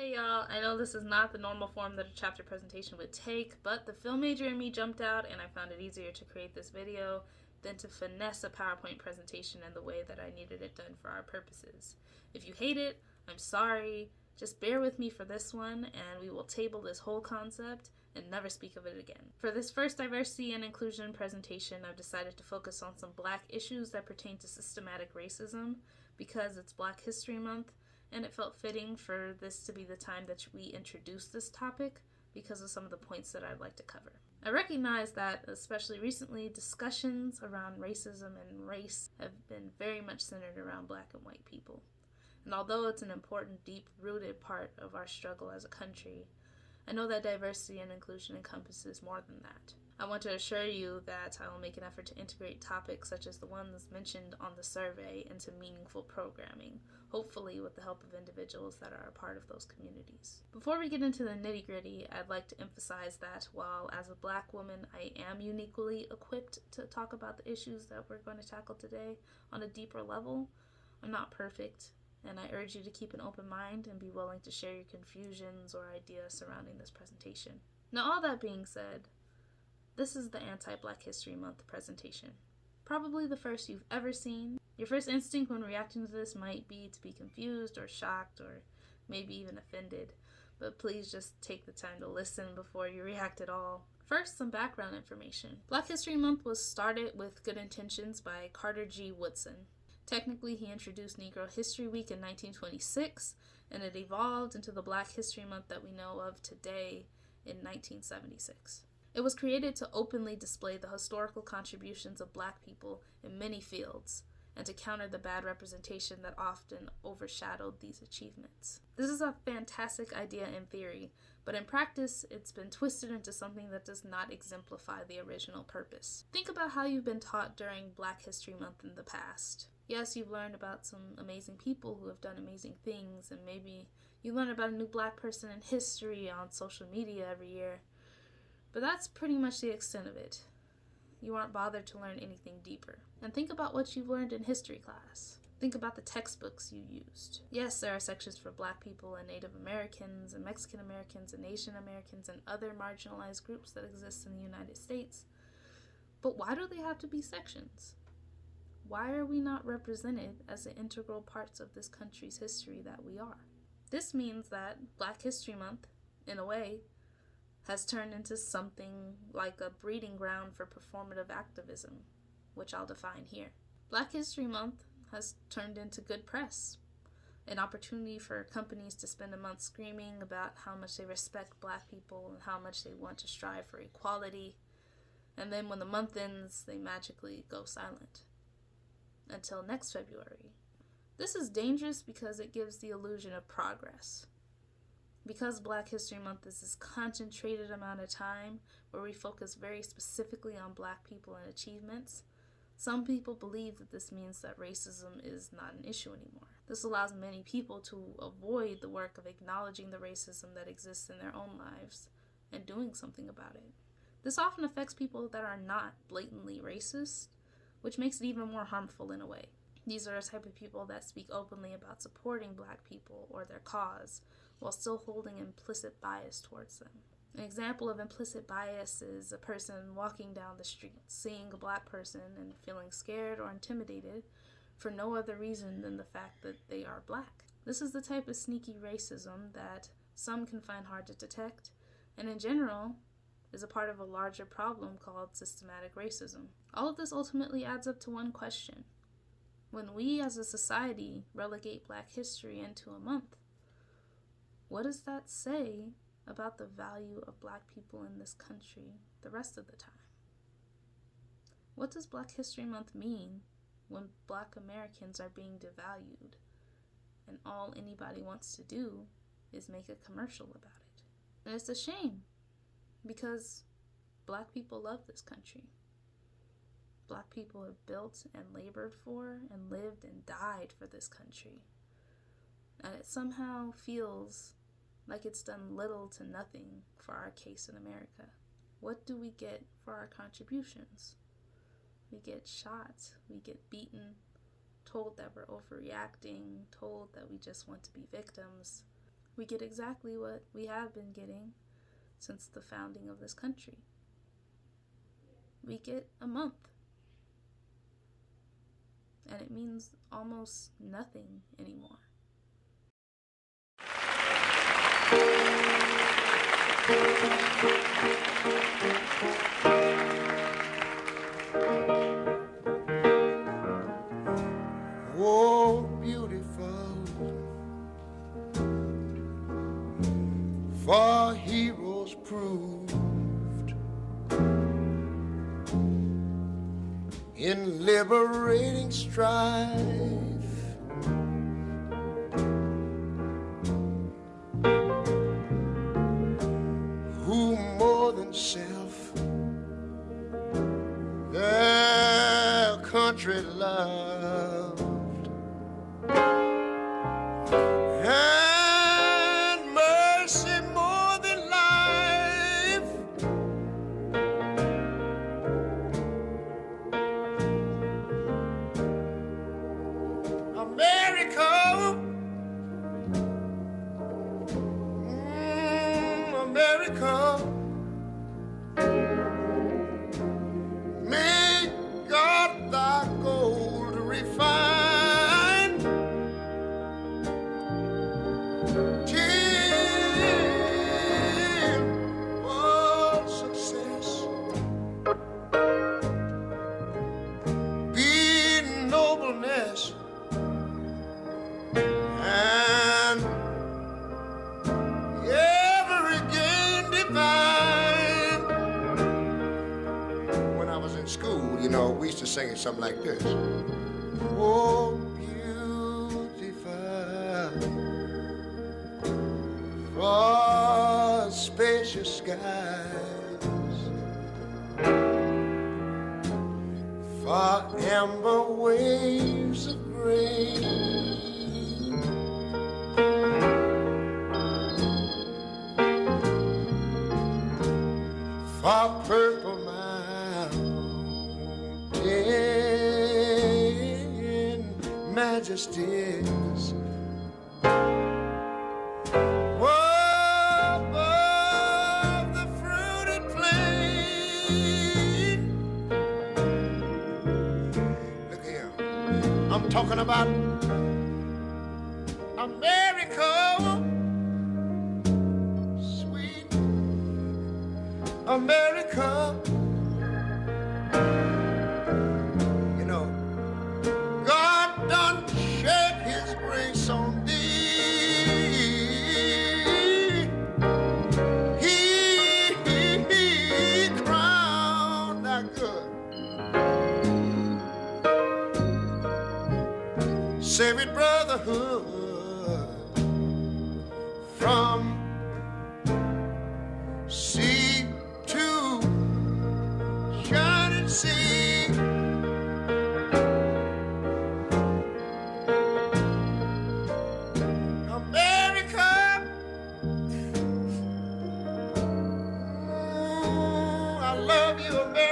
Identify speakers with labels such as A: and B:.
A: Hey y'all, I know this is not the normal form that a chapter presentation would take, but the film major in me jumped out and I found it easier to create this video than to finesse a PowerPoint presentation in the way that I needed it done for our purposes. If you hate it, I'm sorry. Just bear with me for this one and we will table this whole concept and never speak of it again. For this first diversity and inclusion presentation, I've decided to focus on some Black issues that pertain to systematic racism because it's Black History Month, and it felt fitting for this to be the time that we introduce this topic because of some of the points that I'd like to cover. I recognize that, especially recently, discussions around racism and race have been very much centered around Black and white people. And although it's an important, deep-rooted part of our struggle as a country, I know that diversity and inclusion encompasses more than that. I want to assure you that I will make an effort to integrate topics such as the ones mentioned on the survey into meaningful programming, hopefully with the help of individuals that are a part of those communities. Before we get into the nitty-gritty, I'd like to emphasize that while as a Black woman I am uniquely equipped to talk about the issues that we're going to tackle today on a deeper level, I'm not perfect, and I urge you to keep an open mind and be willing to share your confusions or ideas surrounding this presentation. Now, all that being said, this is the Anti-Black History Month presentation. Probably the first you've ever seen. Your first instinct when reacting to this might be to be confused or shocked or maybe even offended, but please just take the time to listen before you react at all. First, some background information. Black History Month was started with good intentions by Carter G. Woodson. Technically, he introduced Negro History Week in 1926, and it evolved into the Black History Month that we know of today in 1976. It was created to openly display the historical contributions of Black people in many fields, and to counter the bad representation that often overshadowed these achievements. This is a fantastic idea in theory, but in practice, it's been twisted into something that does not exemplify the original purpose. Think about how you've been taught during Black History Month in the past. Yes, you've learned about some amazing people who have done amazing things, and maybe you learn about a new Black person in history on social media every year, but that's pretty much the extent of it. You aren't bothered to learn anything deeper. And think about what you've learned in history class. Think about the textbooks you used. Yes, there are sections for Black people and Native Americans and Mexican Americans and Asian Americans and other marginalized groups that exist in the United States. But why do they have to be sections? Why are we not represented as the integral parts of this country's history that we are? This means that Black History Month, in a way, has turned into something like a breeding ground for performative activism, which I'll define here. Black History Month has turned into good press, an opportunity for companies to spend a month screaming about how much they respect Black people and how much they want to strive for equality, and then when the month ends, they magically go silent. Until next February. This is dangerous because it gives the illusion of progress. Because Black History Month is this concentrated amount of time where we focus very specifically on Black people and achievements, some people believe that this means that racism is not an issue anymore. This allows many people to avoid the work of acknowledging the racism that exists in their own lives and doing something about it. This often affects people that are not blatantly racist, which makes it even more harmful in a way. These are the type of people that speak openly about supporting Black people or their cause, while still holding implicit bias towards them. An example of implicit bias is a person walking down the street, seeing a Black person and feeling scared or intimidated for no other reason than the fact that they are Black. This is the type of sneaky racism that some can find hard to detect, and in general, is a part of a larger problem called systematic racism. All of this ultimately adds up to one question. When we as a society relegate Black history into a month, what does that say about the value of Black people in this country the rest of the time? What does Black History Month mean when Black Americans are being devalued and all anybody wants to do is make a commercial about it? And it's a shame because Black people love this country. Black people have built and labored for and lived and died for this country. And it somehow feels like it's done little to nothing for our case in America. What do we get for our contributions? We get shot, we get beaten, told that we're overreacting, told that we just want to be victims. we get exactly what we have been getting since the founding of this country. We get a month. And it means almost nothing anymore.
B: Oh, beautiful, for heroes proved in liberating strife, who more than self their country loved, and mercy more than life. America, America, may God thy gold refine, till all success be nobleness and every gain divine. When I was in school, we used to sing it something like this. Oh, beautiful, for spacious skies, for amber waves of grain, for purple mountain majesties, above the fruited plain. Look here, I'm talking about America, sweet America. God done shed his grace on thee. He crowned thy good, saving brotherhood from sea to shining sea. America, I love you, America.